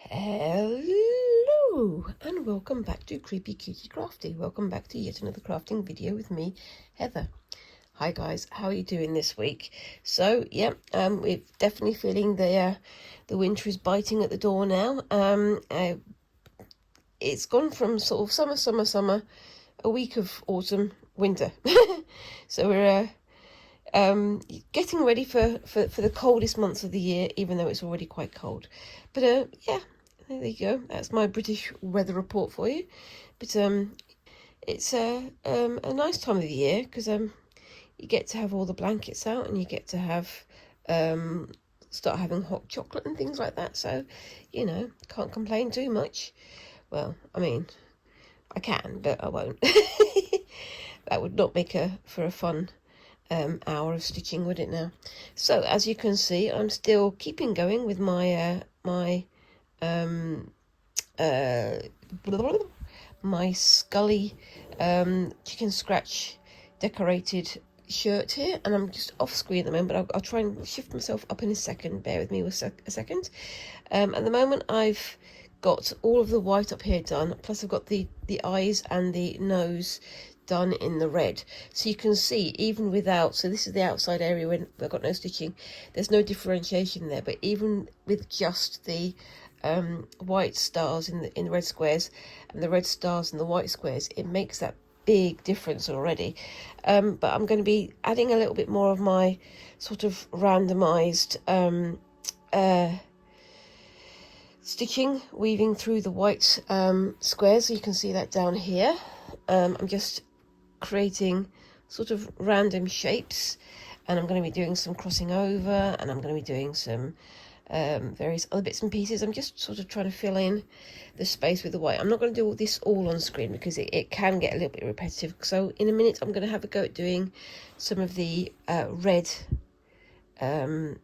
Hello and welcome back to Creepy Cutie Crafty. Welcome back to yet another crafting video with me, Heather. Hi guys, how are you doing this week? So we're definitely feeling the winter is biting at the door now. It's gone from sort of summer, a week of autumn, winter. So we're getting ready for the coldest months of the year, even though it's already quite cold. But yeah, there you go. That's my British weather report for you. But it's a nice time of the year because you get to have all the blankets out and you get to have start having hot chocolate and things like that. So can't complain too much. Well, I mean, I can, but I won't. That would not make for a fun hour of stitching, would it now? So as you can see, I'm still keeping going with my my Scully Chickenscratch decorated shirt here, and I'm just off screen at the moment, but I'll try and shift myself up in a second. Bear with me a second. At the moment I've got all of the white up here done, plus I've got the eyes and the nose done in the red, so you can see even without, so this is the outside area when I've got no stitching, there's no differentiation there, but even with just the white stars in the red squares and the red stars in the white squares, it makes that big difference already. But I'm going to be adding a little bit more of my sort of randomized stitching, weaving through the white squares, so you can see that down here. I'm just creating sort of random shapes, and I'm going to be doing some crossing over, and I'm going to be doing some various other bits and pieces. I'm just sort of trying to fill in the space with the white. I'm not going to do all this all on screen because it can get a little bit repetitive. So in a minute I'm going to have a go at doing some of the red sorry,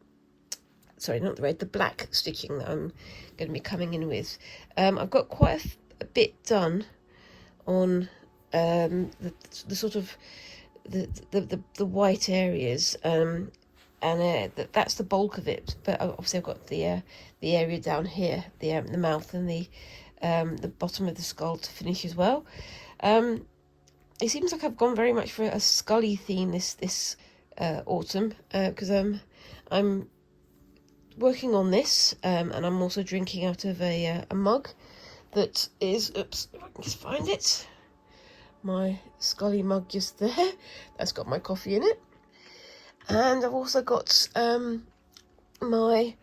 not the red, the black stitching that I'm going to be coming in with. I've got quite a bit done on the sort of the white areas, and that's the bulk of it. But obviously I've got the area down here, the mouth and the bottom of the skull to finish as well. It seems like I've gone very much for a Scully theme this autumn, because I'm working on this, and I'm also drinking out of a mug that is, oops, if I can just find it, my Scully mug just there, that's got my coffee in it. And I've also got my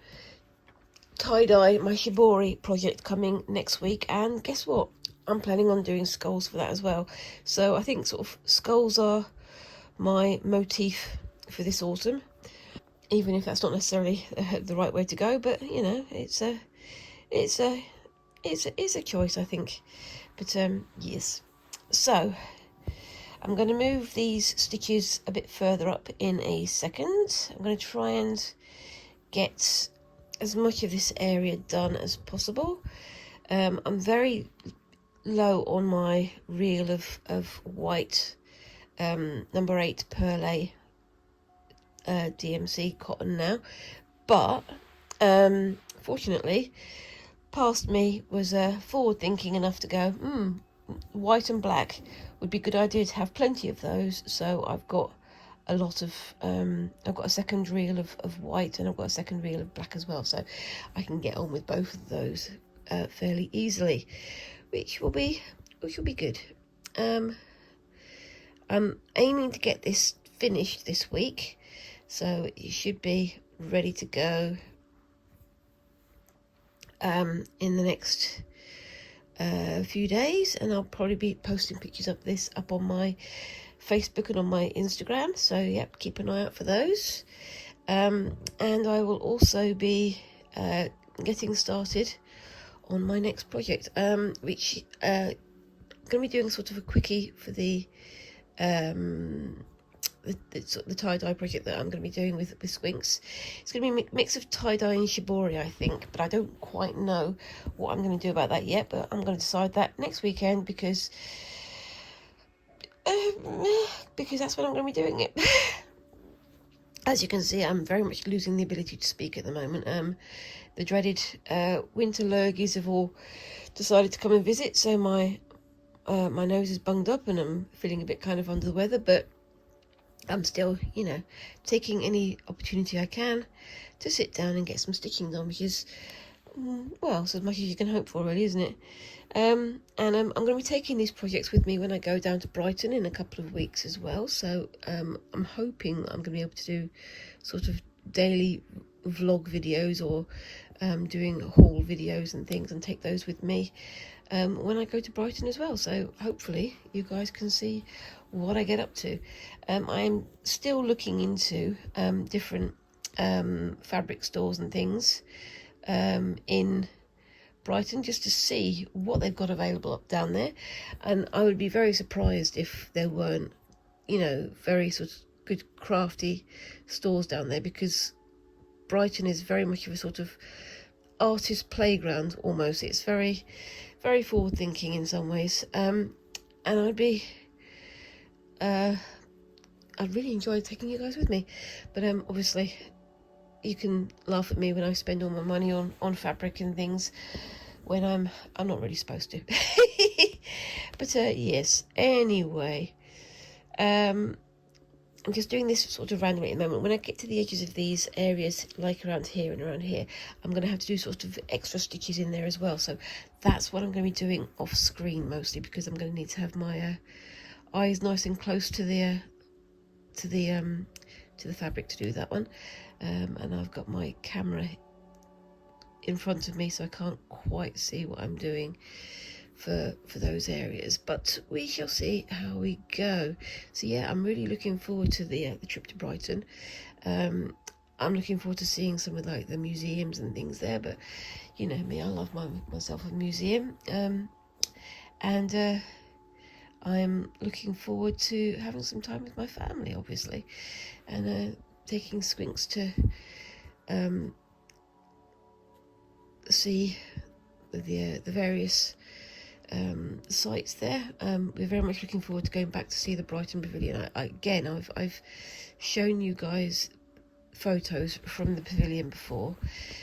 tie-dye, my shibori project coming next week, and guess what, I'm planning on doing skulls for that as well. So I think sort of skulls are my motif for this autumn, even if that's not necessarily the right way to go, but it's a choice, I think. But yes, so I'm going to move these stitches a bit further up in a second. I'm going to try and get as much of this area done as possible. I'm very low on my reel of white number 8 Perlay DMC cotton now, but fortunately past me was forward thinking enough to go, white and black would be a good idea to have plenty of those. So I've got a lot of I've got a second reel of white, and I've got a second reel of black as well, so I can get on with both of those fairly easily, which will be good. I'm aiming to get this finished this week, so it should be ready to go in the next few days, and I'll probably be posting pictures of this up on my Facebook and on my Instagram, so yep, keep an eye out for those. And I will also be getting started on my next project, which I'm going to be doing sort of a quickie for the tie-dye project that I'm going to be doing with Squinks. It's going to be a mix of tie-dye and shibori, I think, but I don't quite know what I'm going to do about that yet, but I'm going to decide that next weekend, because that's when I'm going to be doing it. As you can see, I'm very much losing the ability to speak at the moment. the dreaded winter lurgies have all decided to come and visit, so my nose is bunged up and I'm feeling a bit kind of under the weather, but I'm still, you know, taking any opportunity I can to sit down and get some stitching done, which is, well, it's as much as you can hope for, really, isn't it? And I'm going to be taking these projects with me when I go down to Brighton in a couple of weeks as well. So I'm hoping I'm going to be able to do sort of daily vlog videos or doing haul videos and things, and take those with me when I go to Brighton as well. So hopefully you guys can see what I get up to. I'm still looking into different fabric stores and things in Brighton, just to see what they've got available up down there, and I would be very surprised if there weren't, you know, very sort of good crafty stores down there, because Brighton is very much of a sort of artist playground almost. It's very, very forward thinking in some ways, and I'd really enjoy taking you guys with me, but obviously you can laugh at me when I spend all my money on fabric and things when I'm not really supposed to. But yes, anyway, I'm just doing this sort of randomly at the moment. When I get to the edges of these areas, like around here and around here, I'm going to have to do sort of extra stitches in there as well. So that's what I'm going to be doing off screen mostly, because I'm going to need to have my eyes nice and close to the fabric to do that one. And I've got my camera in front of me, so I can't quite see what I'm doing for those areas, but we shall see how we go. So yeah, I'm really looking forward to the trip to Brighton. I'm looking forward to seeing some of like the museums and things there, but you know me, I love myself a museum, and I'm looking forward to having some time with my family, obviously, and taking Squinks to see the various sites there. We're very much looking forward to going back to see the Brighton Pavilion. I've shown you guys photos from the pavilion before,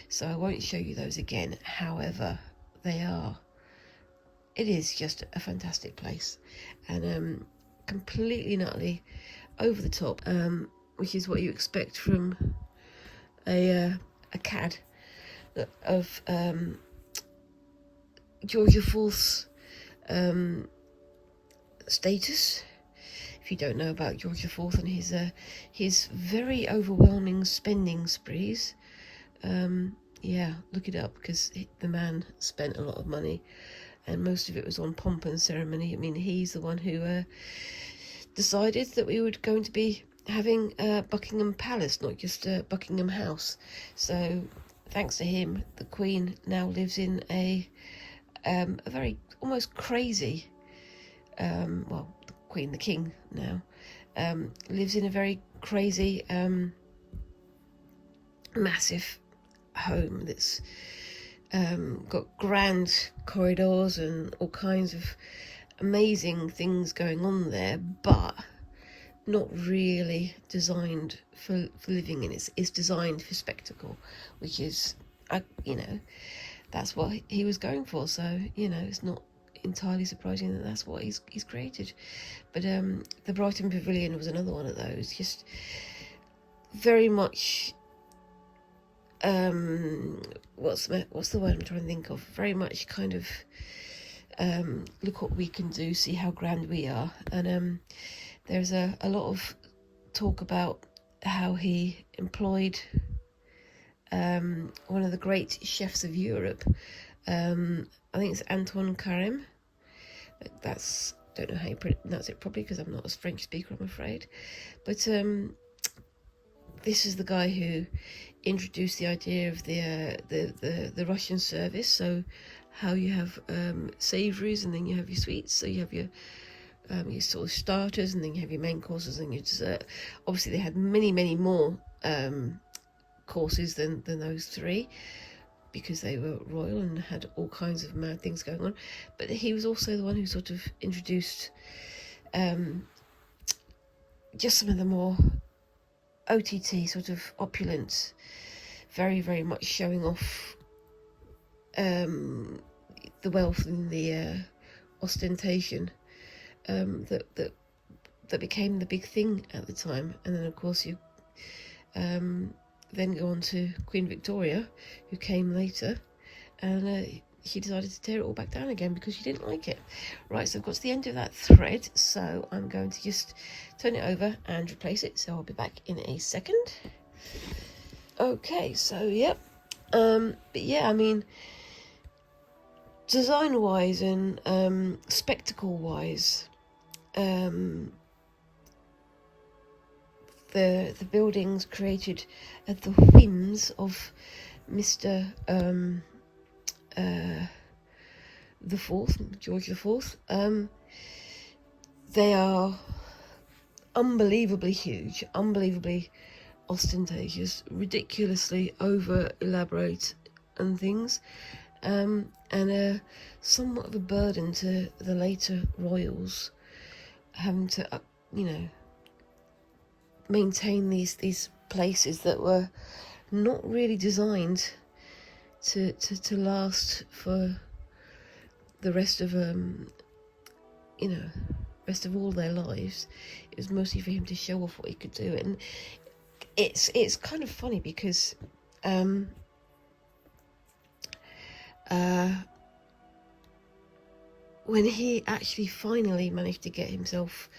so I won't show you those again. However, it is just a fantastic place, and completely and utterly over the top, which is what you expect from a CAD of Georgia Falls status. If you don't know about Georgia Falls and his very overwhelming spending sprees, yeah, look it up, because the man spent a lot of money, and most of it was on pomp and ceremony. I mean, he's the one who decided that we were going to be having Buckingham Palace, not just Buckingham House. So thanks to him, the Queen now lives in a very almost crazy, well, the King now lives in a very crazy, massive home that's got grand corridors and all kinds of amazing things going on there, but not really designed for living in. It's designed for spectacle, which is, you know, that's what he was going for. So, you know, it's not entirely surprising that that's what he's created. But the Brighton Pavilion was another one of those, just very much what's the word I'm trying to think of, very much kind of look what we can do, see how grand we are. And there's a lot of talk about how he employed one of the great chefs of Europe. I think it's Antoine Carême. Don't know how you pronounce it properly, because I'm not a French speaker, I'm afraid. But this is the guy who introduced the idea of the Russian service. So how you have savouries, and then you have your sweets. So you have your sort of starters, and then you have your main courses and your dessert. Obviously, they had many more courses than those three, because they were royal and had all kinds of mad things going on. But he was also the one who sort of introduced just some of the more OTT sort of opulent, very much showing off the wealth and the ostentation that became the big thing at the time. And then of course you then go on to Queen Victoria, who came later, and she decided to tear it all back down again because she didn't like it. Right, so I've got to the end of that thread, so I'm going to just turn it over and replace it, so I'll be back in a second. Okay, so yep. But yeah, I mean, design wise and spectacle wise, the buildings created at the whims of Mr. the Fourth, George the Fourth. They are unbelievably huge, unbelievably ostentatious, ridiculously over elaborate and things, and somewhat of a burden to the later royals, having to maintain these places that were not really designed to last for the rest of rest of all their lives. It was mostly for him to show off what he could do. And it's kind of funny because when he actually finally managed to get himself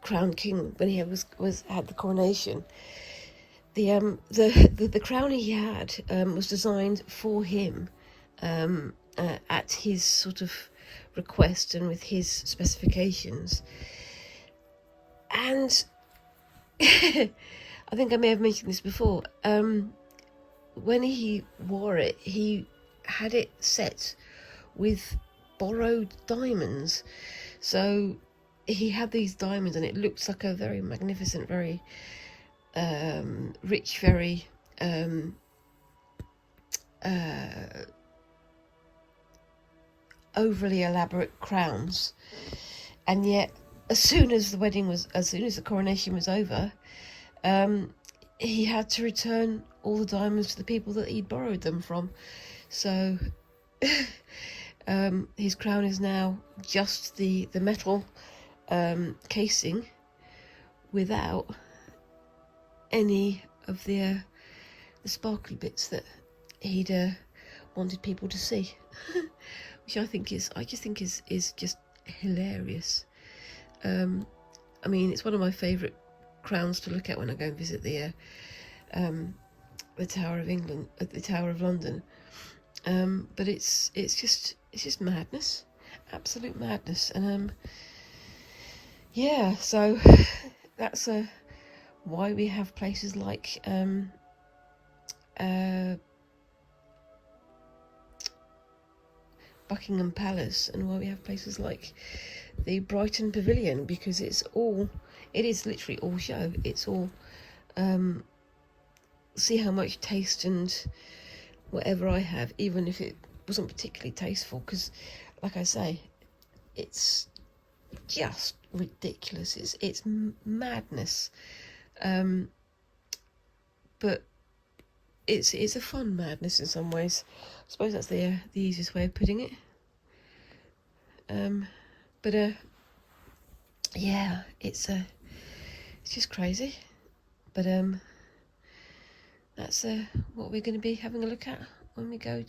crowned king, when he had the coronation, the crown he had was designed for him at his sort of request and with his specifications. And I think I may have mentioned this before, when he wore it, he had it set with borrowed diamonds. So he had these diamonds and it looked like a very magnificent, very rich, very overly elaborate crowns. And yet as soon as the coronation was over, he had to return all the diamonds to the people that he'd borrowed them from. So his crown is now just the metal casing without any of the sparkly bits that he'd wanted people to see, which I just think is just hilarious. I mean, it's one of my favourite crowns to look at when I go and visit the Tower of England, the Tower of London. But it's just madness, absolute madness. And yeah, so that's why we have places like Buckingham Palace, and why we have places like the Brighton Pavilion, because it is literally all show. It's all see how much taste and whatever I have, even if it wasn't particularly tasteful, because like I say, it's just ridiculous. It's madness, but it's a fun madness in some ways. I suppose that's the easiest way of putting it. But yeah, it's just crazy. But that's what we're going to be having a look at when we go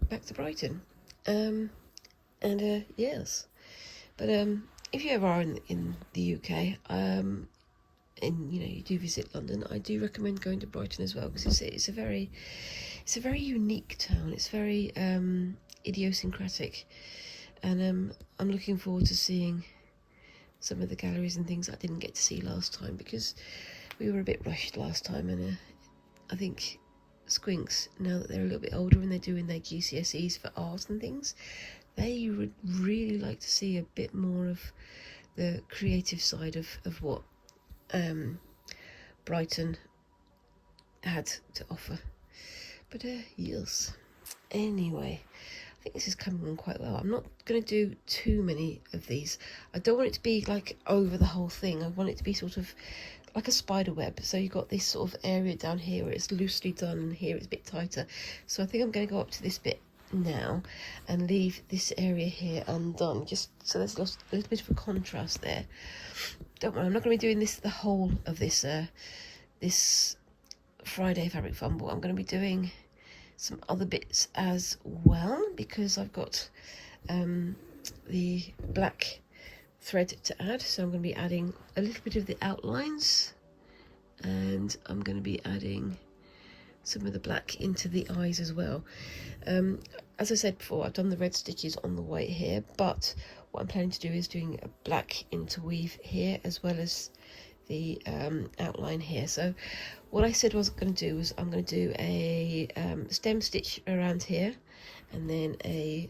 back to Brighton. Yes. But if you ever are in the UK, and you do visit London, I do recommend going to Brighton as well, because it's a very unique town. It's very idiosyncratic, and I'm looking forward to seeing some of the galleries and things I didn't get to see last time, because we were a bit rushed last time. And I think Squinks, now that they're a little bit older and they're doing their GCSEs for art and things, they would really like to see a bit more of the creative side of what Brighton had to offer. But yes, anyway, I think this is coming on quite well. I'm not going to do too many of these. I don't want it to be like over the whole thing. I want it to be sort of like a spider web. So you've got this sort of area down here where it's loosely done, and here it's a bit tighter. So I think I'm going to go up to this bit now and leave this area here undone, just so there's a little bit of a contrast there. Don't worry, I'm not going to be doing this the whole of this this Friday Fabric Fumble. I'm going to be doing some other bits as well, because I've got the black thread to add. So I'm going to be adding a little bit of the outlines, and I'm going to be adding some of the black into the eyes as well. As I said before, I've done the red stitches on the white here, but what I'm planning to do is doing a black interweave here as well as the outline here. So what I said I was going to do was I'm going to do a stem stitch around here, and then a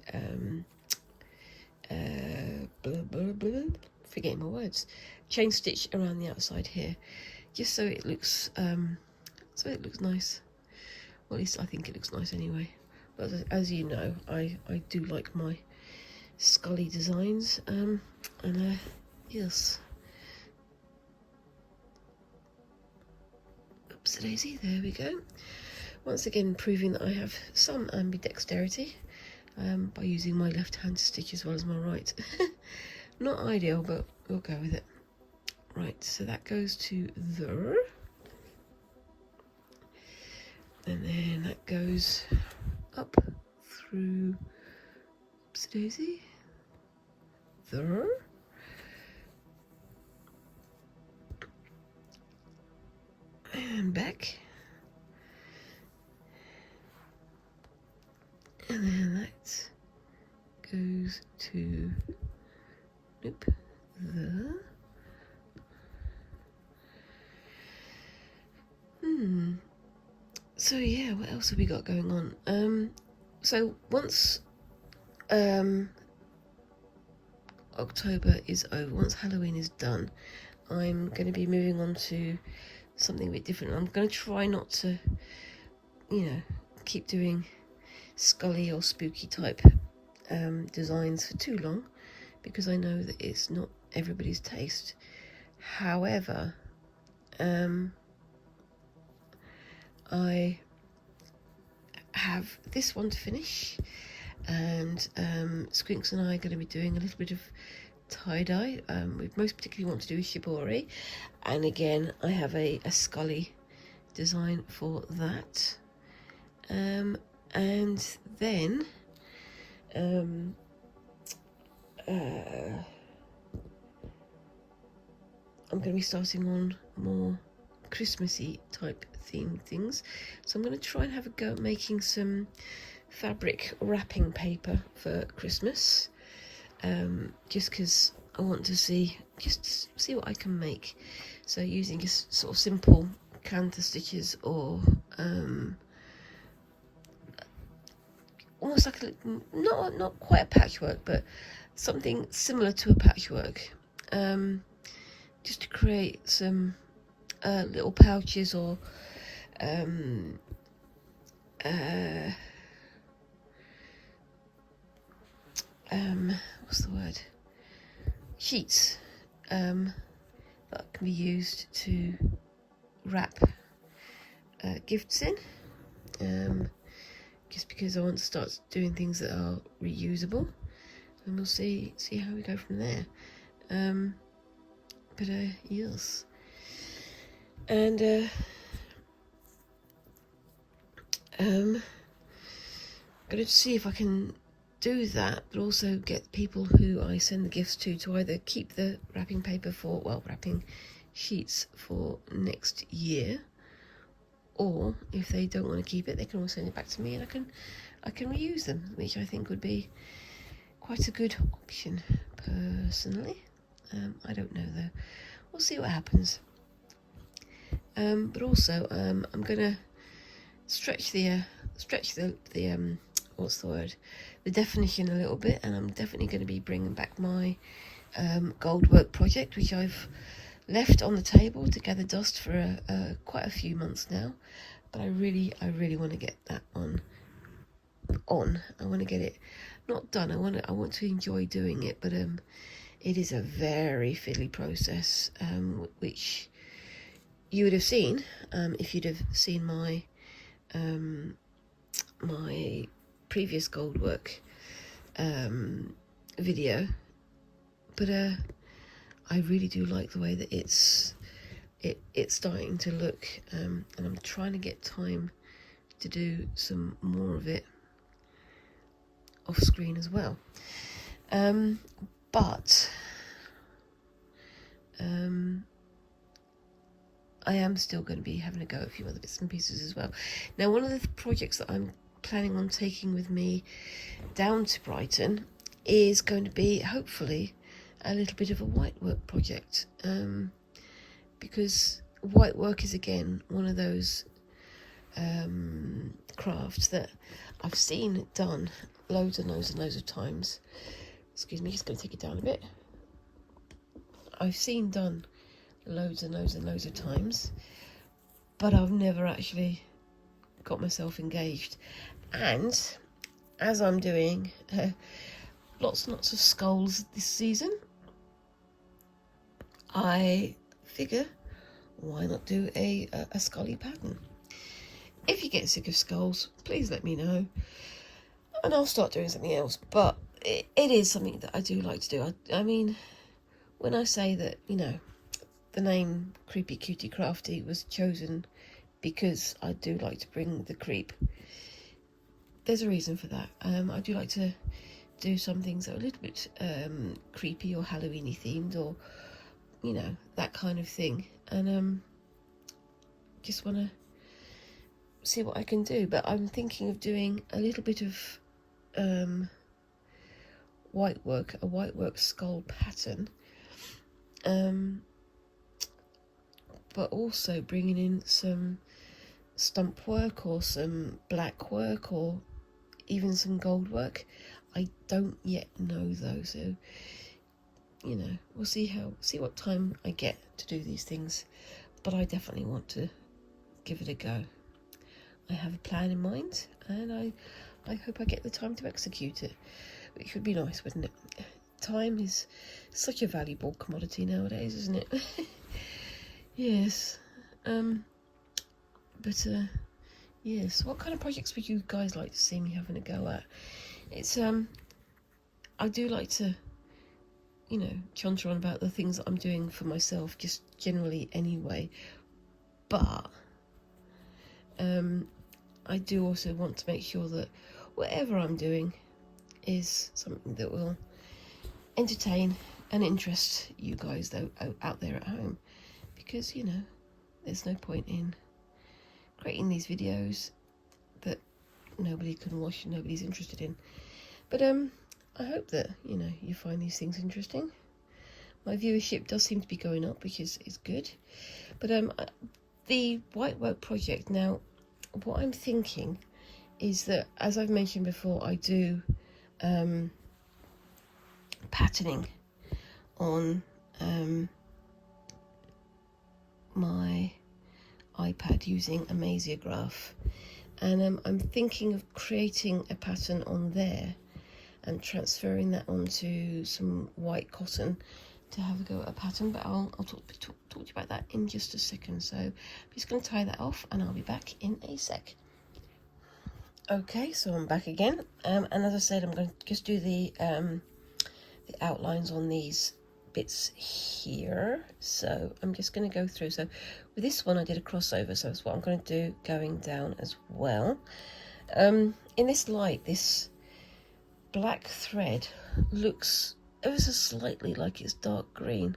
forgetting my words, chain stitch around the outside here, just so it looks nice. Well, at least I think it looks nice anyway. But as you know, I do like my scully designs, and yes. Oopsie daisy, there we go. Once again, proving that I have some ambidexterity by using my left hand to stitch as well as my right. Not ideal, but we'll go with it. Right, so that goes to there. And then that goes up through, oopsie daisy, there. And back. And then that goes to, nope, there. So yeah, what else have we got going on? So once October is over, once Halloween is done, I'm going to be moving on to something a bit different. I'm going to try not to, keep doing scully or spooky type designs for too long, because I know that it's not everybody's taste. However, I have this one to finish, and Squinks and I are going to be doing a little bit of tie-dye. We most particularly want to do shibori, and again I have a scully design for that, and then I'm going to be starting on more Christmassy type theme things. So I'm going to try and have a go at making some fabric wrapping paper for Christmas, just because I want to see what I can make. So using just sort of simple canter stitches, or almost like not quite a patchwork, but something similar to a patchwork, just to create some little pouches, or what's the word? Sheets that can be used to wrap gifts in. Just because I want to start doing things that are reusable, and we'll see how we go from there. But yes, and going to see if I can do that, but also get people who I send the gifts to either keep the wrapping paper for, wrapping sheets for next year, or if they don't want to keep it, they can always send it back to me, and I can reuse them, which I think would be quite a good option personally. I don't know though. We'll see what happens. But also I'm gonna stretch the what's the word? The definition a little bit, and I'm definitely going to be bringing back my gold work project, which I've left on the table to gather dust for quite a few months now. But I really want to get that on. I want to get it not done. I want to enjoy doing it, but it is a very fiddly process, which you would have seen, if you'd have seen my my previous gold work video, but I really do like the way that it's starting to look, and I'm trying to get time to do some more of it off screen as well, but I am still going to be having a go at a few other bits and pieces as well. Now, one of the projects that I'm planning on taking with me down to Brighton is going to be, hopefully, a little bit of a white work project, because white work is, again, one of those crafts that I've seen done loads and loads and loads of times. Excuse me, just going to take it down a bit. I've seen done loads and loads and loads of times, but I've never actually got myself engaged. And as I'm doing lots and lots of skulls this season, I figure, why not do a scully pattern? If you get sick of skulls, please let me know, and I'll start doing something else. But it is something that I do like to do. I mean, when I say that, you know, the name Creepy Cutie Crafty was chosen because I do like to bring the creep, there's a reason for that. I do like to do some things that are a little bit creepy or Halloweeny themed, or, you know, that kind of thing, and just want to see what I can do. But I'm thinking of doing a little bit of white work, a white work skull pattern, but also bringing in some stump work or some black work or even some gold work. I don't yet know though, so, you know, we'll see what time I get to do these things, but I definitely want to give it a go. I have a plan in mind, and I hope I get the time to execute it, which would be nice, wouldn't it? Time is such a valuable commodity nowadays, isn't it? Yes. But yes, what kind of projects would you guys like to see me having a go at? It's I do like to, you know, chonter on about the things that I'm doing for myself, just generally anyway, but I do also want to make sure that whatever I'm doing is something that will entertain and interest you guys, though, out there at home, because, you know, there's no point in creating these videos that nobody can watch and nobody's interested in. But I hope that, you know, you find these things interesting. My viewership does seem to be going up, which is good. But the white work project, now, what I'm thinking is that, as I've mentioned before, I do patterning on my iPad using Amaziograph, and I'm thinking of creating a pattern on there and transferring that onto some white cotton to have a go at a pattern, but I'll talk to you about that in just a second. So I'm just going to tie that off, and I'll be back in a sec. Okay, so I'm back again, and as I said, I'm going to just do the outlines on these bits here. So I'm just going to go through. So with this one I did a crossover, so that's what I'm going to do going down as well. In this light, this black thread looks ever so slightly like it's dark green,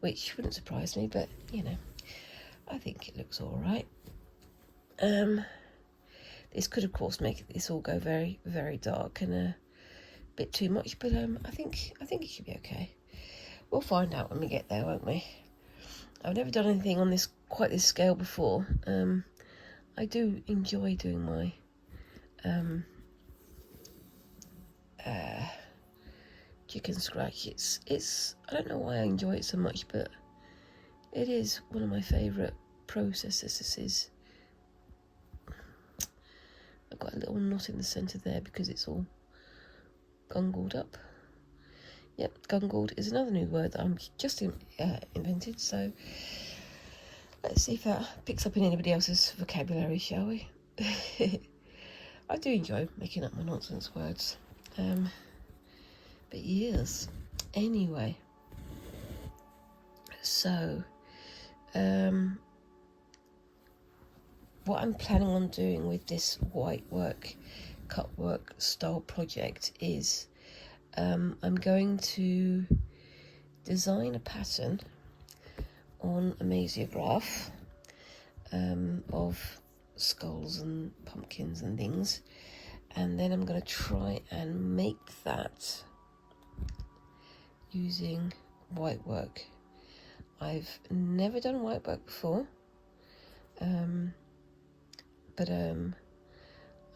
which wouldn't surprise me, but, you know, I think it looks all right. This could, of course, make this all go very, very dark and a bit too much, but I think it should be okay. We'll find out when we get there, won't we? I've never done anything on quite this scale before. I do enjoy doing my Chickenscratch. It's I don't know why I enjoy it so much, but it is one of my favourite processes. This is. I've got a little knot in the centre there because it's all gungled up. Yep, gungled is another new word that I'm just invented, so Let's see if that picks up in anybody else's vocabulary, shall we? I do enjoy making up my nonsense words. But yes, anyway. So, what I'm planning on doing with this white work, cut work style project is I'm going to design a pattern on a Mesiograph of skulls and pumpkins and things, and then I'm going to try and make that using white work. I've never done white work before, but I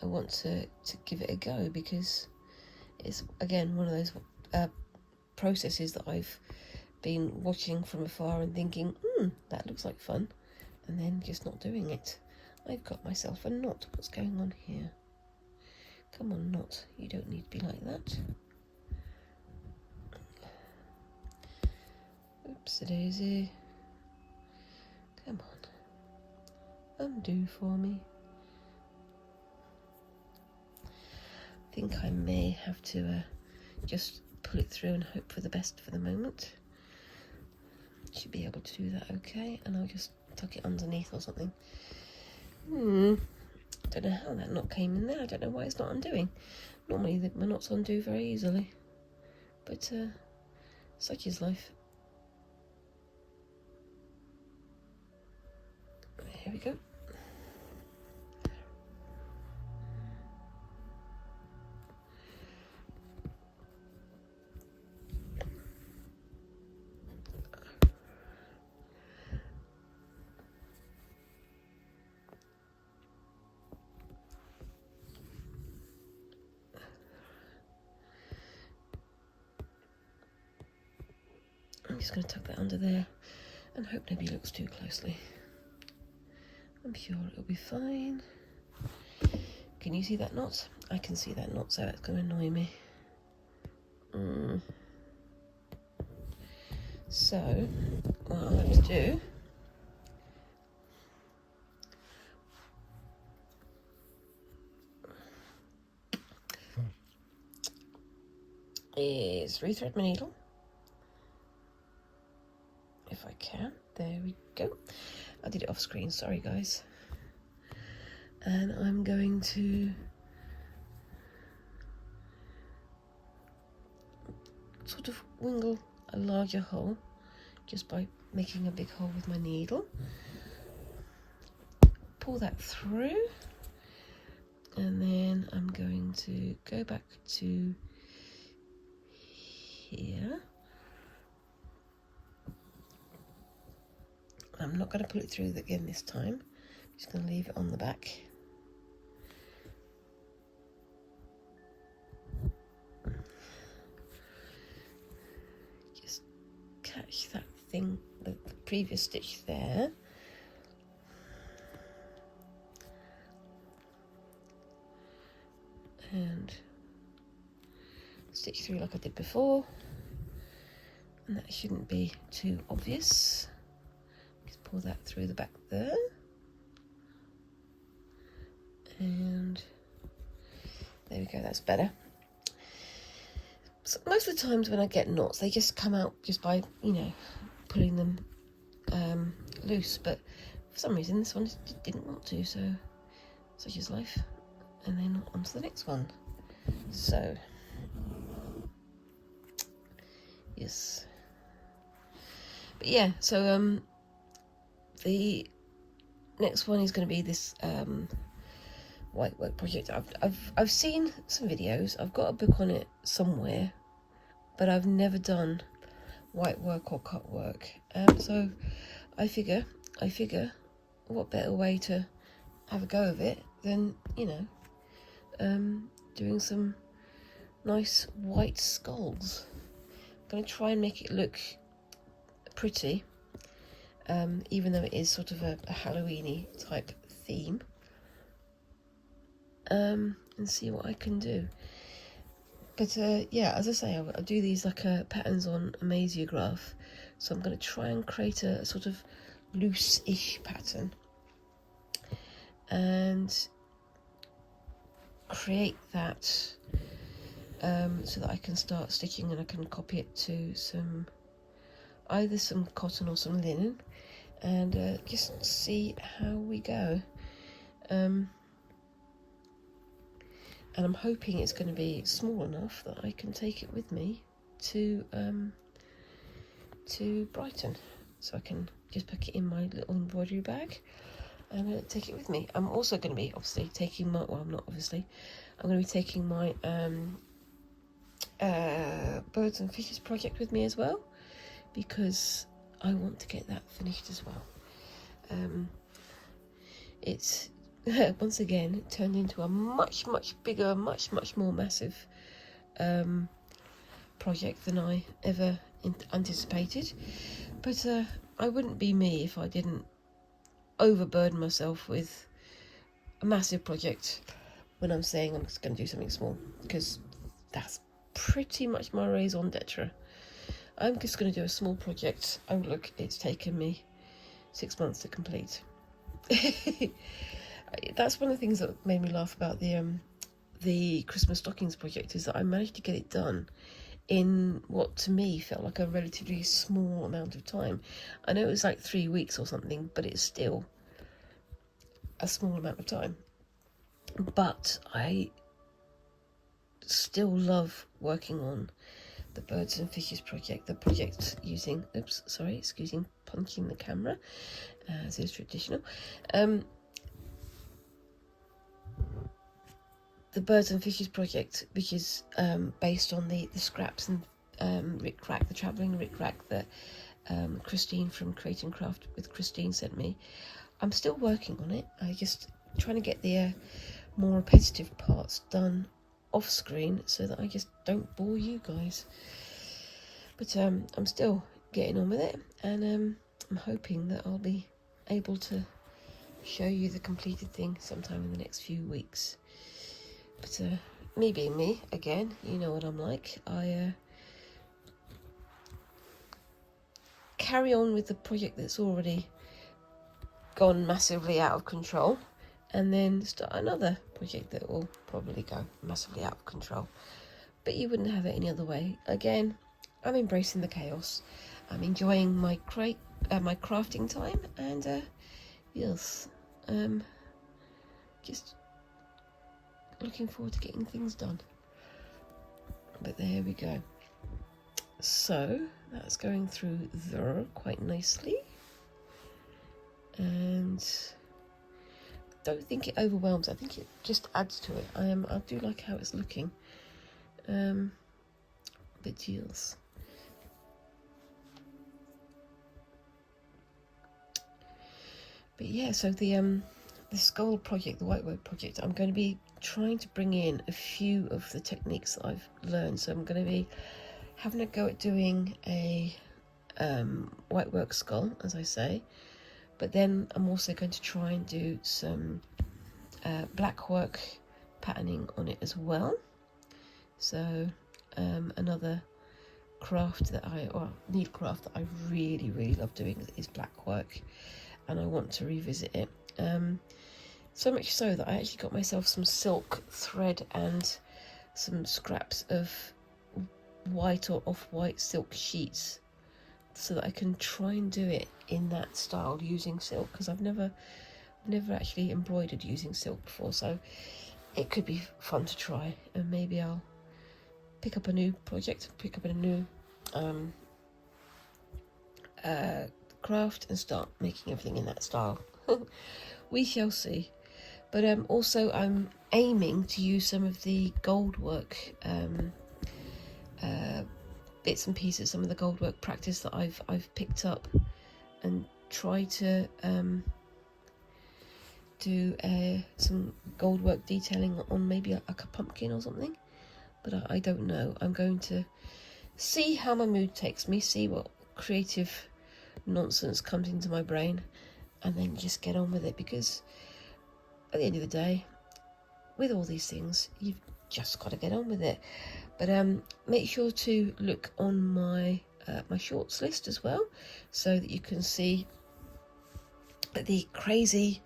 want to give it a go, because it's again one of those processes that I've been watching from afar and thinking, that looks like fun, and then just not doing it. I've got myself a knot. What's going on here? Come on, knot. You don't need to be like that. Oopsie-daisy. Come on. Undo for me. I think I may have to just pull it through and hope for the best for the moment. Should be able to do that okay, and I'll just tuck it underneath or something. Don't know how that knot came in there. I don't know why it's not undoing. Normally my knots undo very easily, but such is life. Here we go. I'm just going to tuck that under there and hope nobody looks too closely. I'm sure it'll be fine. Can you see that knot? I can see that knot, so it's going to annoy me. So, what I'll have to do is rethread my needle. If I can. There we go. I did it off screen, sorry guys. And I'm going to sort of wingle a larger hole just by making a big hole with my needle. Pull that through, and then I'm going to go back to here. I'm not going to pull it through again this time. I'm just going to leave it on the back. Just catch that thing, the previous stitch there. And stitch through like I did before. And that shouldn't be too obvious. Just pull that through the back there. And there we go, that's better. So most of the times when I get knots, they just come out just by, pulling them loose. But for some reason, this one didn't want to, so such is life. And then on to the next one. So, yes. But yeah, so the next one is going to be this white work project. I've seen some videos. I've got a book on it somewhere, but I've never done white work or cut work. So I figure, what better way to have a go of it than doing some nice white skulls. I'm going to try and make it look pretty, even though it is sort of a Halloween-y type theme, and see what I can do. But yeah, as I say, I'll do these like patterns on a Mesiograph, so I'm going to try and create a sort of loose-ish pattern and create that so that I can start stitching, and I can copy it to either some cotton or some linen, and just see how we go. And I'm hoping it's going to be small enough that I can take it with me to Brighton, so I can just pack it in my little embroidery bag and take it with me. I'm also going to be obviously taking my, well, I'm not obviously, I'm going to be taking my birds and fishes project with me as well, because I want to get that finished as well. It's once again it turned into a much bigger, much more massive project than I ever anticipated, but I wouldn't be me if I didn't overburden myself with a massive project when I'm saying I'm just going to do something small, because that's pretty much my raison d'etre. I'm just going to do a small project. Oh look, it's taken me 6 months to complete. That's one of the things that made me laugh about the Christmas stockings project, is that I managed to get it done in what to me felt like a relatively small amount of time. I know it was like 3 weeks or something, but it's still a small amount of time. But I still love working on the birds and fishes project, the project using, excusing punching the camera, as is traditional. The birds and fishes project, which is based on the scraps and rick-rack, the travelling rick-rack that Christine from Create and Craft with Christine sent me. I'm still working on it. I just trying to get the more repetitive parts done off screen so that I just don't bore you guys. But I'm still getting on with it, and I'm hoping that I'll be able to show you the completed thing sometime in the next few weeks. But me being me, again, you know what I'm like. I carry on with the project that's already gone massively out of control, and then start another project that will probably go massively out of control. But you wouldn't have it any other way. Again, I'm embracing the chaos. I'm enjoying my crafting time, and yes, just looking forward to getting things done. But there we go. So that's going through there quite nicely, and don't think it overwhelms. I think it just adds to it. I do like how it's looking. But yes. But yeah, so the skull project, the whitework project, I'm going to be trying to bring in a few of the techniques that I've learned. So I'm going to be having a go at doing a whitework skull, as I say, but then I'm also going to try and do some black work patterning on it as well. So another craft that needle craft that I really love doing is black work, and I want to revisit it. So much so that I actually got myself some silk thread and some scraps of white or off-white silk sheets, so that I can try and do it in that style using silk, because I've never actually embroidered using silk before, so it could be fun to try. And maybe I'll pick up a new project, pick up a new craft and start making everything in that style. We shall see. But also I'm aiming to use some of the gold work bits and pieces, some of the gold work practice that I've picked up, and try to do some gold work detailing on maybe like a pumpkin or something. But I don't know. I'm going to see how my mood takes me, see what creative nonsense comes into my brain, and then just get on with it, because at the end of the day, with all these things, you've just got to get on with it. But make sure to look on my my shorts list as well, so that you can see the crazy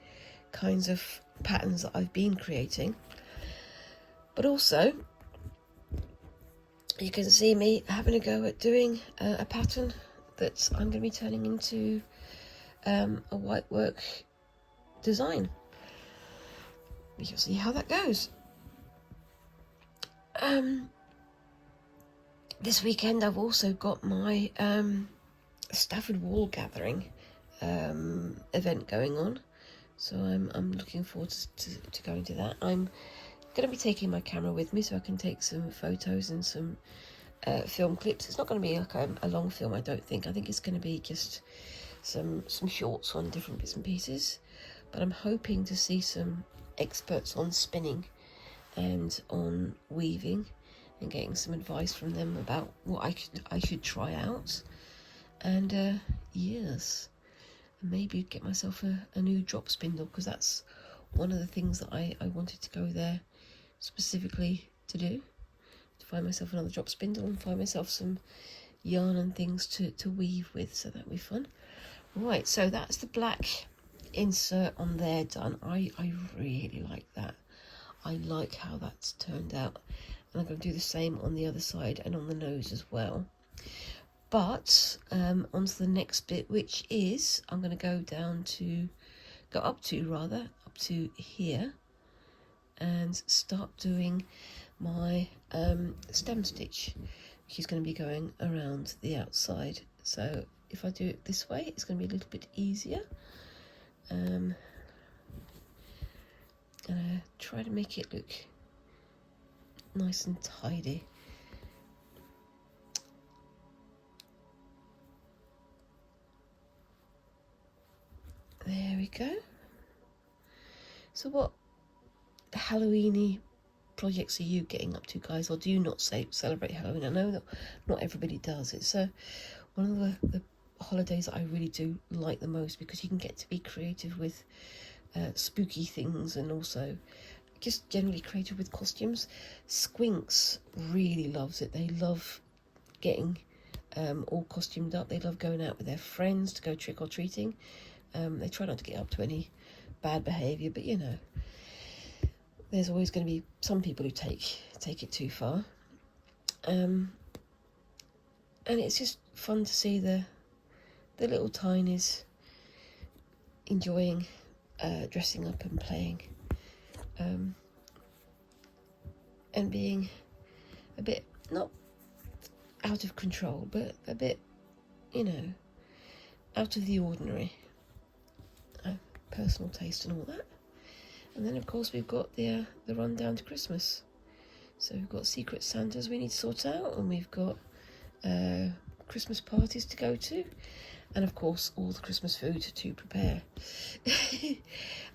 kinds of patterns that I've been creating. But also, you can see me having a go at doing a pattern that I'm going to be turning into a white work design. You'll see how that goes. This weekend I've also got my Stafford Wall Gathering event going on, so I'm looking forward to going to that. I'm going to be taking my camera with me so I can take some photos and some film clips. It's not going to be like a long film, I don't think. I think it's going to be just some shorts on different bits and pieces, but I'm hoping to see some experts on spinning and on weaving and getting some advice from them about what I should try out. And yes, maybe get myself a new drop spindle, because that's one of the things that I wanted to go there specifically to do, to find myself another drop spindle and find myself some yarn and things to weave with, so that'd be fun. Right, so that's the black insert on there done. I really like that. I like how that's turned out, and I'm going to do the same on the other side and on the nose as well. But onto the next bit, which is I'm going to go up to here and start doing my stem stitch, which is going to be going around the outside. So if I do it this way, it's going to be a little bit easier. And I try to make it look nice and tidy. There we go. So what Halloweeny projects are you getting up to, guys? Or do you not celebrate Halloween? I know that not everybody does. It's one of the holidays that I really do like the most, because you can get to be creative with spooky things, and also just generally creative with costumes. Squinks really loves it. They love getting all costumed up. They love going out with their friends to go trick-or-treating. They try not to get up to any bad behaviour, but you know, there's always going to be some people who take it too far. And it's just fun to see the little tinies enjoying dressing up and playing, and being a bit, not out of control, but a bit, you know, out of the ordinary. Personal taste and all that. And then of course we've got the run down to Christmas. So we've got Secret Santas we need to sort out, and we've got Christmas parties to go to, and of course all the Christmas food to prepare.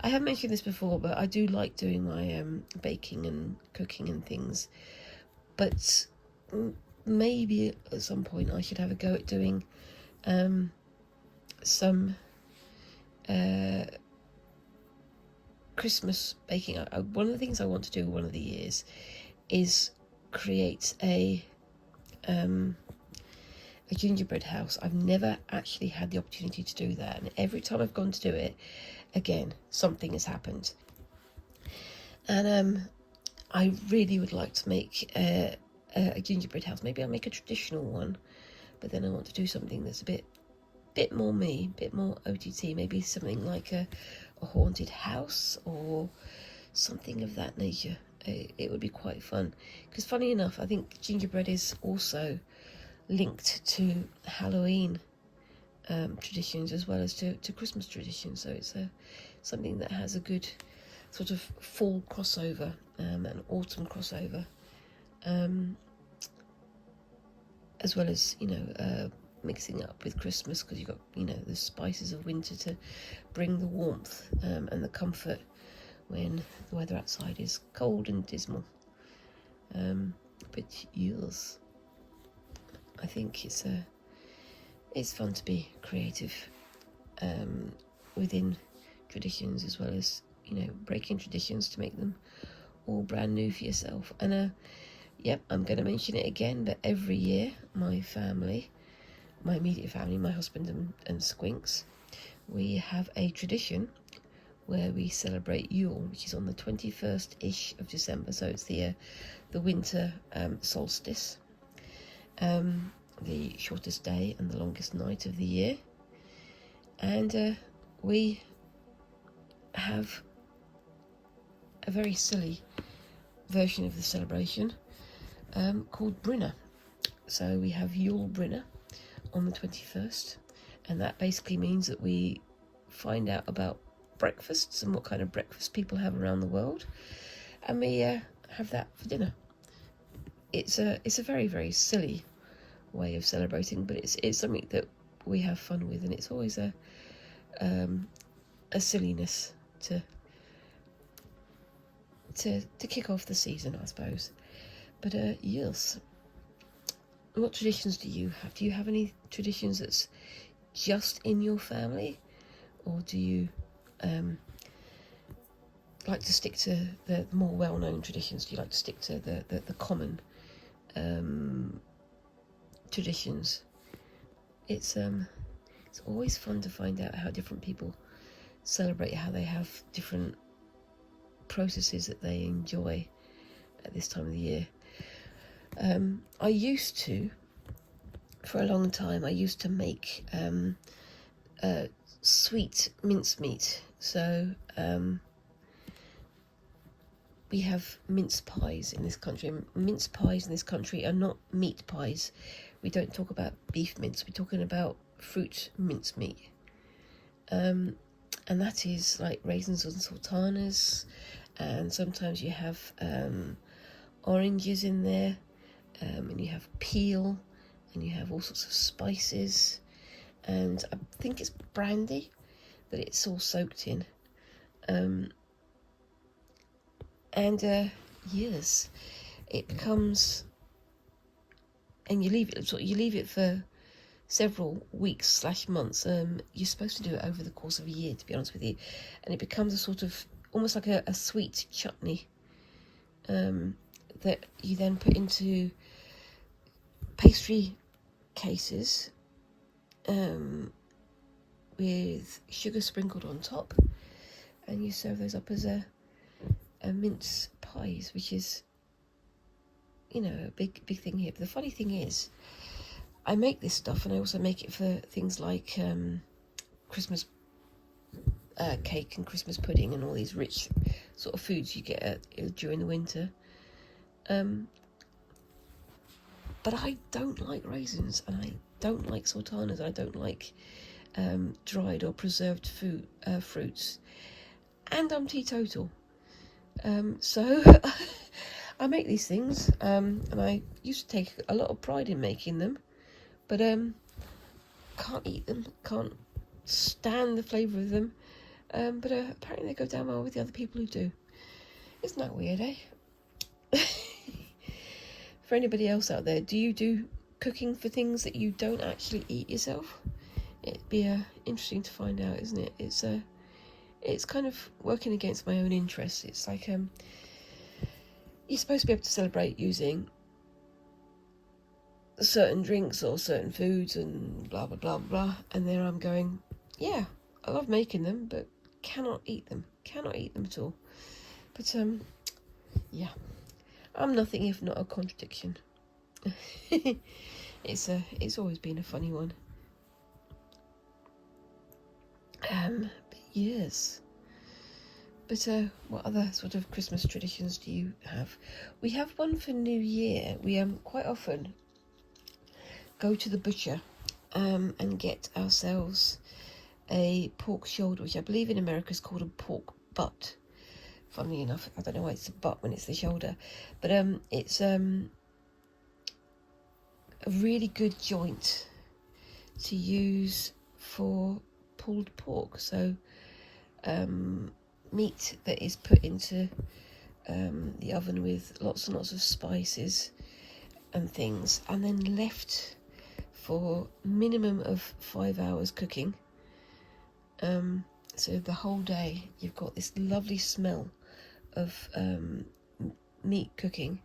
I have mentioned this before, but I do like doing my baking and cooking and things, but maybe at some point I should have a go at doing some Christmas baking. One of the things I want to do one of the years is create a gingerbread house. I've never actually had the opportunity to do that, and every time I've gone to do it, again, something has happened. And I really would like to make a gingerbread house. Maybe I'll make a traditional one, but then I want to do something that's a bit more me, a bit more OTT, maybe something like a haunted house or something of that nature. It would be quite fun, because funny enough, I think gingerbread is also linked to Halloween traditions as well as to Christmas traditions, so it's something that has a good sort of fall crossover and autumn crossover, as well as, you know, mixing up with Christmas, because you've got, you know, the spices of winter to bring the warmth and the comfort when the weather outside is cold and dismal. But yes, I think it's fun to be creative within traditions, as well as, you know, breaking traditions to make them all brand new for yourself. And yep, I'm going to mention it again, but every year my family, my immediate family, my husband and Squinks, we have a tradition where we celebrate Yule, which is on the 21st-ish of December, so it's the winter solstice, the shortest day and the longest night of the year. And we have a very silly version of the celebration called Brinner. So we have Yule Brinner on the 21st, and that basically means that we find out about breakfasts and what kind of breakfast people have around the world, and we have that for dinner. It's a very, very silly way of celebrating, but it's something that we have fun with, and it's always a silliness to kick off the season, I suppose. But yes, what traditions do you have? Do you have any traditions that's just in your family, or do you like to stick to the more well-known traditions? Do you like to stick to the common traditions? It's always fun to find out how different people celebrate, how they have different processes that they enjoy at this time of the year. I used to, for a long time, make sweet mincemeat. So we have mince pies in this country. Mince pies in this country are not meat pies. We don't talk about beef mince. We're talking about fruit mincemeat. And that is like raisins and sultanas, and sometimes you have oranges in there, and you have peel, and you have all sorts of spices, and I think it's brandy that it's all soaked in. Yes, it becomes, and you leave it for several weeks / months. You're supposed to do it over the course of a year, to be honest with you, and it becomes a sort of almost like a sweet chutney that you then put into pastry cases with sugar sprinkled on top, and you serve those up as a mince pies, which is, a big thing here. But the funny thing is, I make this stuff, and I also make it for things like Christmas cake and Christmas pudding and all these rich sort of foods you get during the winter. But I don't like raisins, and I don't like sultanas, and I don't like dried or preserved fruits, and I'm teetotal. So I make these things, and I used to take a lot of pride in making them, but can't eat them, can't stand the flavour of them, but apparently they go down well with the other people who do. Isn't that weird, eh? For anybody else out there, do you do cooking for things that you don't actually eat yourself? It'd be interesting to find out, isn't it? It's kind of working against my own interests. It's like you're supposed to be able to celebrate using certain drinks or certain foods and blah blah blah blah, and there I'm going, yeah, I love making them, but cannot eat them at all. But yeah, I'm nothing if not a contradiction. It's always been a funny one. But yes. But what other sort of Christmas traditions do you have? We have one for New Year. We quite often go to the butcher and get ourselves a pork shoulder, which I believe in America is called a pork butt. Funnily enough, I don't know why it's a butt when it's the shoulder, but it's a really good joint to use for pulled pork. So meat that is put into the oven with lots and lots of spices and things, and then left for minimum of 5 hours cooking. So the whole day you've got this lovely smell of meat cooking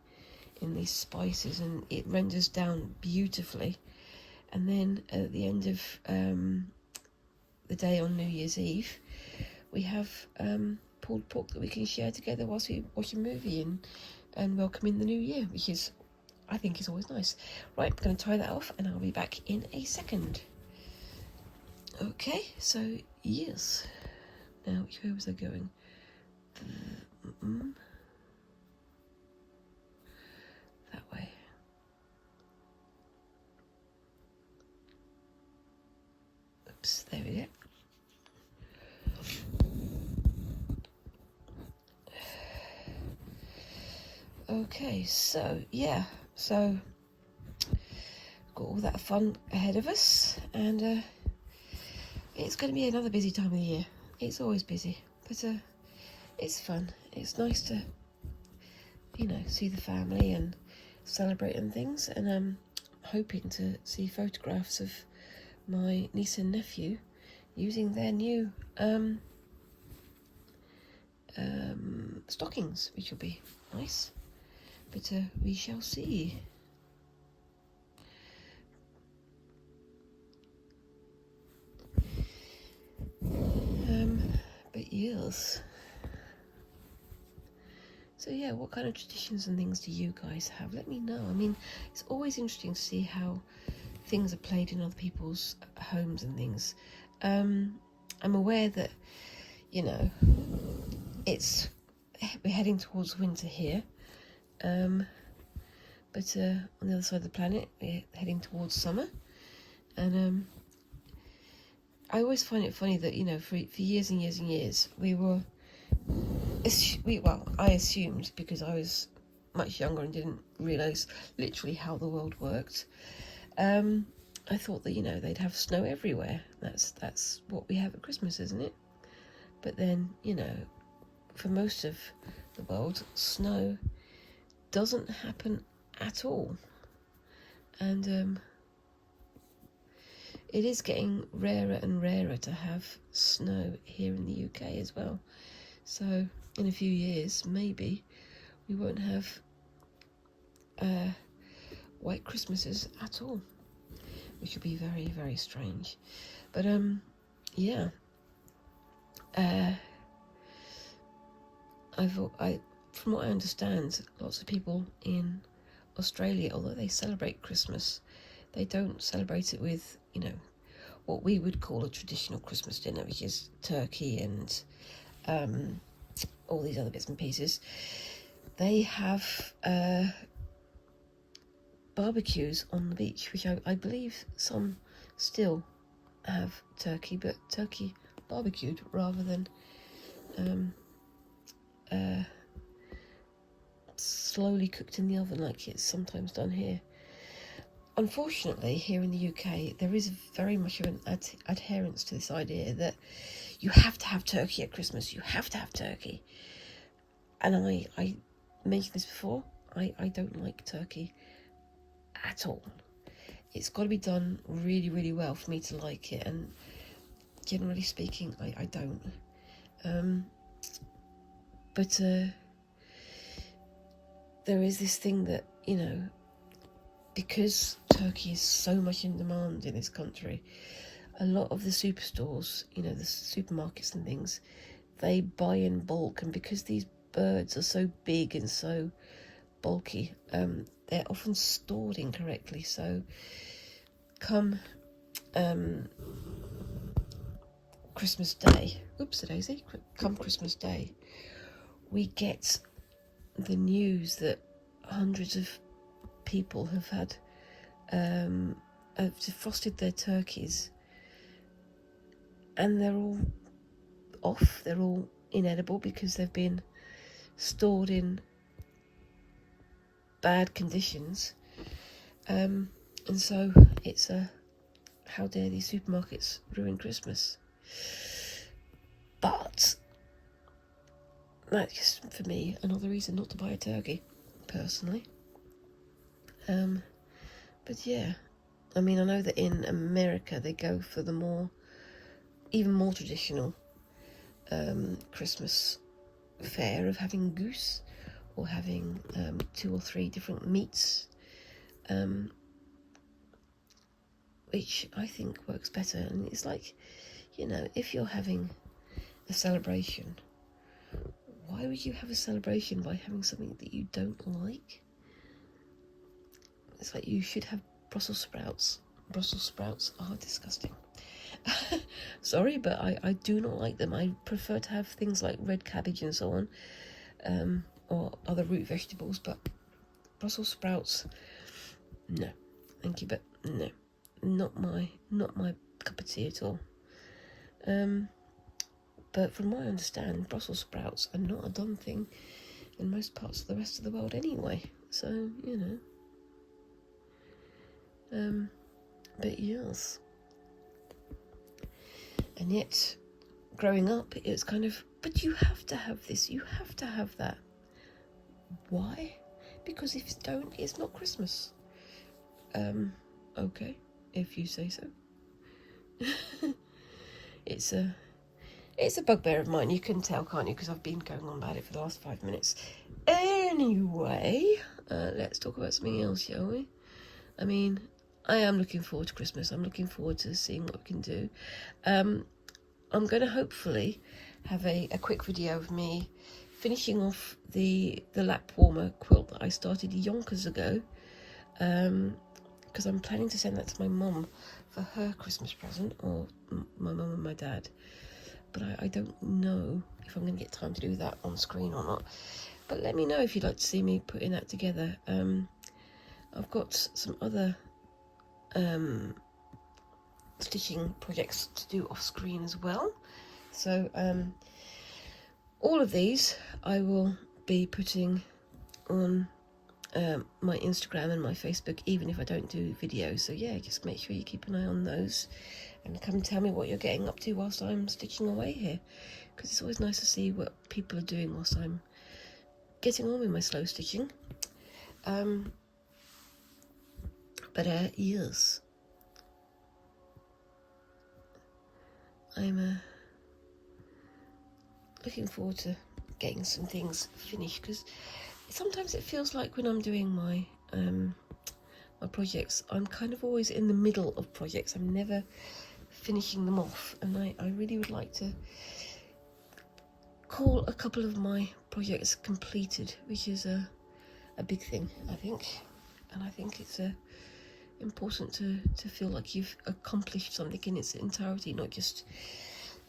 in these spices, and it renders down beautifully. And then at the end of the day on New Year's Eve, we have pulled pork that we can share together whilst we watch a movie and welcome in the new year, which is, I think, is always nice. Right, I'm going to tie that off and I'll be back in a second. Okay, so yes. Now, which way was I going? That way. Oops, there we go. Okay, so yeah, so got all that fun ahead of us, and it's going to be another busy time of the year. It's always busy, but it's fun. It's nice to, see the family and celebrate and things, and I'm hoping to see photographs of my niece and nephew using their new stockings, which will be nice. But we shall see. But yes. So yeah, what kind of traditions and things do you guys have? Let me know. I mean, it's always interesting to see how things are played in other people's homes and things. I'm aware that, we're heading towards winter here. But on the other side of the planet, we're heading towards summer. And I always find it funny that, for years and years and years, I assumed, because I was much younger and didn't realise literally how the world worked. I thought that, they'd have snow everywhere. That's what we have at Christmas, isn't it? But then, for most of the world, snow doesn't happen at all. And it is getting rarer and rarer to have snow here in the UK as well. So in a few years, maybe we won't have white Christmases at all, which will be very, very strange. But yeah. From what I understand, lots of people in Australia, although they celebrate Christmas, they don't celebrate it with, what we would call a traditional Christmas dinner, which is turkey and all these other bits and pieces. They have barbecues on the beach, which I believe some still have turkey, but turkey barbecued rather than slowly cooked in the oven like it's sometimes done here. Unfortunately, here in the UK, there is very much of an adherence to this idea that you have to have turkey at Christmas. You have to have turkey. And I mentioned this before, I don't like turkey at all. It's got to be done really, really well for me to like it. And generally speaking, I don't. But there is this thing that, because turkey is so much in demand in this country, a lot of the superstores, the supermarkets and things, they buy in bulk. And because these birds are so big and so bulky, they're often stored incorrectly. So come Christmas Day, come Christmas Day, we get the news that hundreds of people have defrosted their turkeys, and they're all off, they're all inedible because they've been stored in bad conditions. And so it's how dare these supermarkets ruin Christmas. But that's just, for me, another reason not to buy a turkey, personally. But yeah, I mean, I know that in America they go for the even more traditional Christmas fare of having goose, or having 2 or 3 different meats, which I think works better. And it's like, you know, if you're having a celebration, why would you have a celebration by having something that you don't like? It's like you should have Brussels sprouts. Brussels sprouts are disgusting. Sorry, but I do not like them. I prefer to have things like red cabbage and so on, or other root vegetables, but Brussels sprouts, no, thank you, but no, not my cup of tea at all. But from what I understand, Brussels sprouts are not a done thing in most parts of the rest of the world anyway. So, you know. But yes. And yet, growing up, it was kind of, but you have to have this, you have to have that. Why? Because if you don't, it's not Christmas. Okay, if you say so. It's a bugbear of mine. You can tell, can't you? Because I've been going on about it for the last 5 minutes. Anyway, let's talk about something else, shall we? I mean, I am looking forward to Christmas. I'm looking forward to seeing what we can do. I'm going to hopefully have a quick video of me finishing off the lap warmer quilt that I started yonkers ago. Because I'm planning to send that to my mum for her Christmas present, or my mum and my dad. But I don't know if I'm going to get time to do that on screen or not. But let me know if you'd like to see me putting that together. I've got some other stitching projects to do off screen as well. So all of these I will be putting on my Instagram and my Facebook, even if I don't do videos. So yeah, just make sure you keep an eye on those and come tell me what you're getting up to whilst I'm stitching away here, because it's always nice to see what people are doing whilst I'm getting on with my slow stitching. But yes, I'm looking forward to getting some things finished, because sometimes it feels like when I'm doing my my projects, I'm kind of always in the middle of projects. I'm never finishing them off, and I really would like to call a couple of my projects completed, which is a big thing, I think. And I think it's important to feel like you've accomplished something in its entirety, not just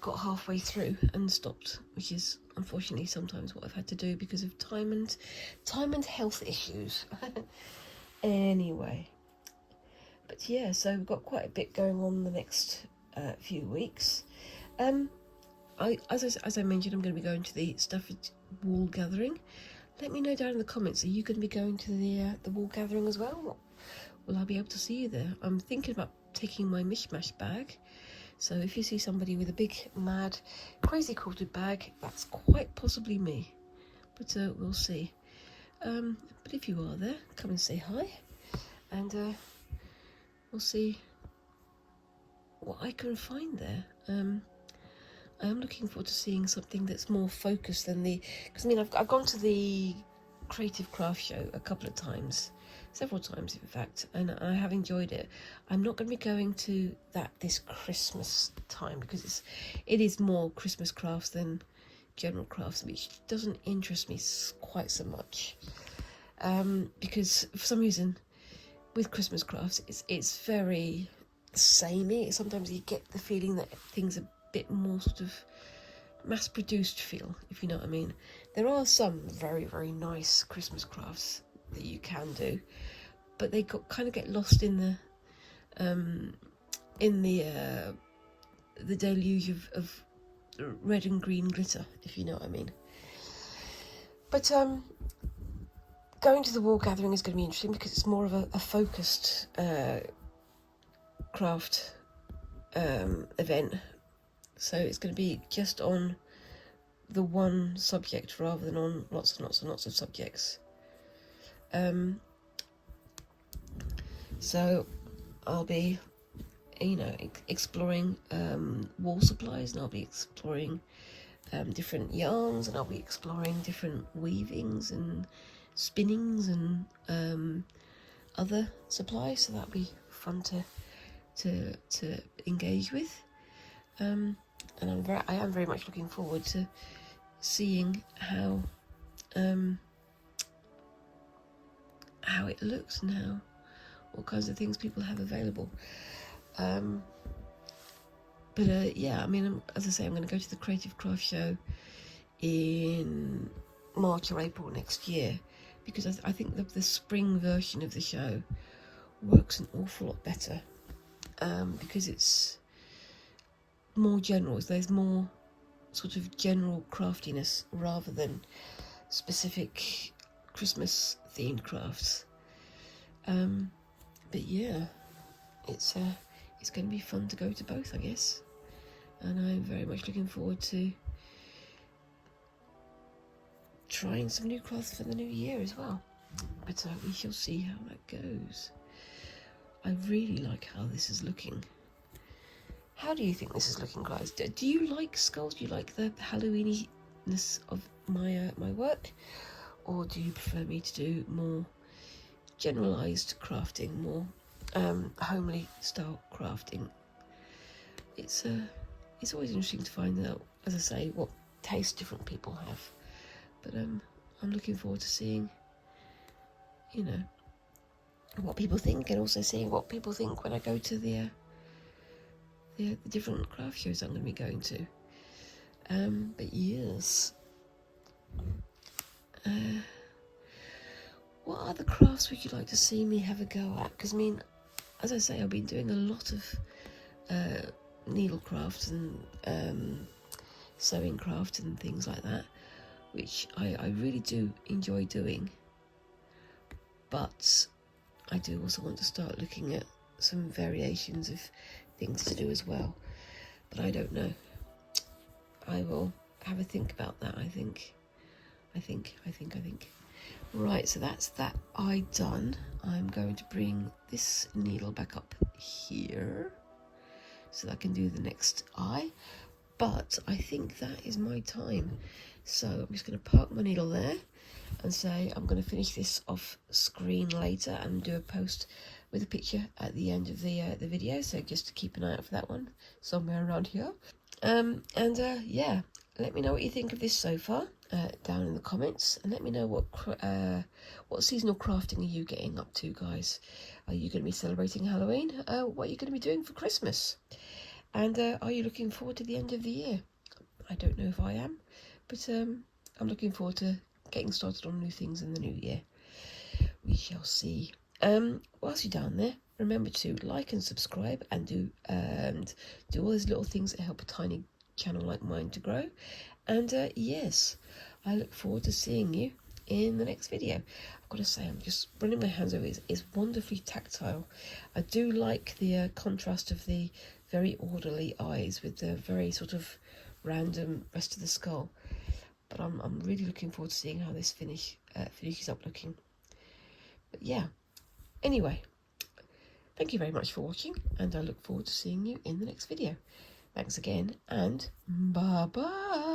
got halfway through and stopped, which is unfortunately sometimes what I've had to do because of time and health issues. Anyway, but yeah, so we've got quite a bit going on the next few weeks. As I mentioned, I'm going to be going to the Stafford wool gathering. Let me know down in the comments, are you going to be going to the wool gathering as well? Will I be able to see you there? I'm thinking about taking my mishmash bag. So if you see somebody with a big, mad, crazy quilted bag, that's quite possibly me. But we'll see. But if you are there, come and say hi. And we'll see what I can find there. I am looking forward to seeing something that's more focused than because I mean, I've gone to the Creative Craft Show a couple of times, several times in fact, and I have enjoyed it. I'm not going to be going to that this Christmas time because it is more Christmas crafts than general crafts, which doesn't interest me quite so much. Because for some reason, with Christmas crafts, it's very samey. Sometimes you get the feeling that things are bit more sort of mass-produced feel, if you know what I mean. There are some very, very nice Christmas crafts that you can do, but they kind of get lost in the deluge of red and green glitter, if you know what I mean. But going to the wool gathering is going to be interesting because it's more of a focused craft event. So it's going to be just on the one subject rather than on lots and lots and lots of subjects. So I'll be, exploring wool supplies, and I'll be exploring different yarns, and I'll be exploring different weavings and spinnings and other supplies. So that'll be fun to engage with. and I am very much looking forward to seeing how it looks and what kinds of things people have available. Yeah, I mean, as I say, I'm going to go to the Creative Craft Show in March or April next year, because I think the spring version of the show works an awful lot better, because it's more general. There's more sort of general craftiness rather than specific Christmas themed crafts. But yeah, it's going to be fun to go to both, I guess, and I'm very much looking forward to trying some new crafts for the new year as well. But we shall see how that goes. I really like how this is looking. How do you think this is looking, guys? Do you like skulls? Do you like the Halloween-ness of my work, or do you prefer me to do more generalised crafting, more homely style crafting? It's always interesting to find out, as I say, what taste different people have. But I'm looking forward to seeing, what people think, and also seeing what people think when I go to the different craft shows I'm going to be going to. But yes, what other crafts would you like to see me have a go at? Because I mean, as I say, I've been doing a lot of needle crafts and sewing craft and things like that, which I really do enjoy doing. But I do also want to start looking at some variations of things to do as well. But I don't know. I will have a think about that, I think. Right, so that's that eye done. I'm going to bring this needle back up here so that I can do the next eye. But I think that is my time. So I'm just going to park my needle there and say I'm going to finish this off screen later and do a post with a picture at the end of the video. So just to keep an eye out for that one somewhere around here. Yeah, let me know what you think of this so far down in the comments, and let me know what seasonal crafting are you getting up to, guys. Are you going to be celebrating Halloween? What are you going to be doing for Christmas? And are you looking forward to the end of the year? I don't know if I am, but I'm looking forward to getting started on new things in the new year. We shall see. Whilst you're down there, remember to like and subscribe and do all those little things that help a tiny channel like mine to grow. And yes, I look forward to seeing you in the next video. I've got to say, I'm just running my hands over it. It's wonderfully tactile. I do like the contrast of the very orderly eyes with the very sort of random rest of the skull. But I'm really looking forward to seeing how this finishes up looking. But yeah, anyway, thank you very much for watching, and I look forward to seeing you in the next video. Thanks again, and bye-bye.